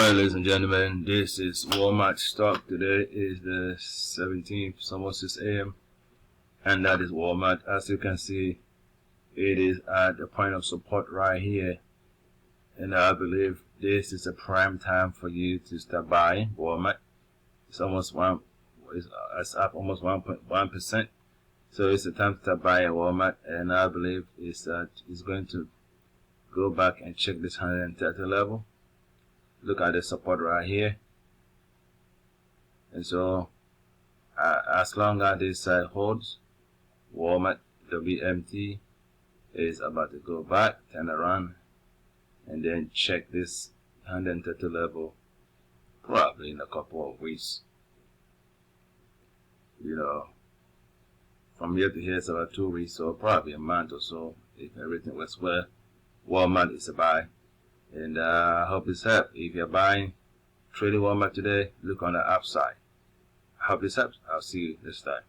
Alright, ladies and gentlemen, this is Walmart stock. Today is the 17th, it's almost 6 a.m. and that is Walmart. As you can see, it is at the point of support right here, and I believe this is a prime time for you to start buying Walmart. It's almost it's up almost 1.1%, so it's the time to start buying Walmart, and I believe it's going to go back and check this 130 level. Look at the support right here, and so as long as this side holds, Walmart WMT is about to go back, turn around, and then check this 130 level probably in a couple of weeks. You know, from here to here it's about 2 weeks, so probably a month or so if everything works well. Walmart is a buy. And I hope this helps. If you're buying, trading Walmart today, look on the upside. I hope this helps. I'll see you next time.